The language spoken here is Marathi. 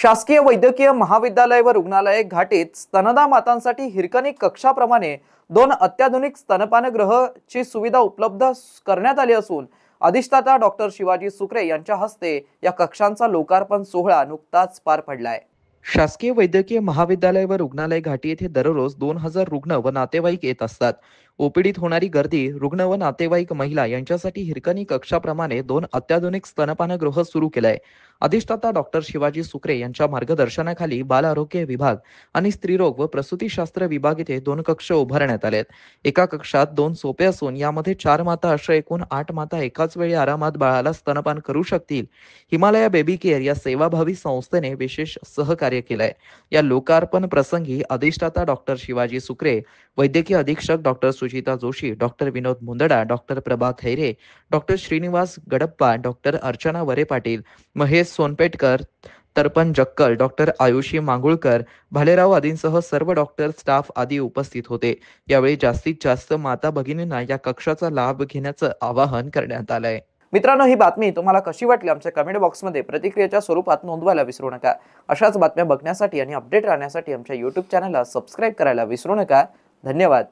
शासकीय वैद्यकीय महाविद्यालय व रुग्णालय घाटीत स्तनदा मातांसाठी हिरकणी कक्षाप्रमाणे 2 अत्याधुनिक स्तनपानगृहाची सुविधा उपलब्ध करण्यात आली असून अधिष्ठाता डॉक्टर शिवाजी सुक्रे यांच्या हस्ते या कक्षांचा लोकार्पण सोहळा नुकताच पार पडलाय। शासकीय वैद्यकीय महाविद्यालय व रुग्णालय घाटी येथे दररोज 2000 रुग्ण व नातेवाईक येत असतात। ओपीडीत होणारी गर्दी रुग्ण व नातेवाईक महिला यांच्यासाठी हिरकणी कक्षाप्रमाणे 2 अत्याधुनिक स्तनपानगृह सुरू केलंय। अधिष्ठाता डॉक्टर शिवाजी सुक्रे यांच्या मार्गदर्शनाखाली बाल आरोग्य विभाग आणि स्त्रीरोग व प्रसूतीशास्त्र विभाग येथे 2 कक्ष उभारण्यात आलेत। एका कक्षात 2 सोपे असून यामध्ये 4 माता अशा एकूण 8 माता एकाच वेळी आरामात बाळाला स्तनपान करू शकतील। हिमालया बेबी केअर या सेवाभावी संस्थेने विशेष सहकार्य केलंय। या लोकार्पण प्रसंगी अधिष्ठाता डॉक्टर शिवाजी सुक्रे, वैद्यकीय अधीक्षक डॉक्टर सुचिता जोशी, डॉक्टर विनोद मुंदडा, डॉक्टर प्रभा खैरे, डॉक्टर श्रीनिवास गडप्पा, डॉक्टर अर्चना वरे पाटील, महेश सोनपेटकर, तर्पण जक्कल, डॉक्टर आयुषी मांगुळकर, भालेराव आदींसह सर्व डॉक्टर स्टाफ आदी उपस्थित होते। यावेळी जास्तीत जास्त माता भगिनींना या कक्षाचा लाभ घेण्याचं आवाहन करण्यात आलंय। मित्रांनो, ही बातमी तुम्हाला कशी वाटली आमच्या कमेंट बॉक्समध्ये प्रतिक्रियेच्या स्वरूपात नोंदवायला विसरू नका। अशाच बातम्या बघण्यासाठी आणि अपडेट राहण्यासाठी आमच्या YouTube चॅनलला सबस्क्राईब करायला विसरू नका। धन्यवाद।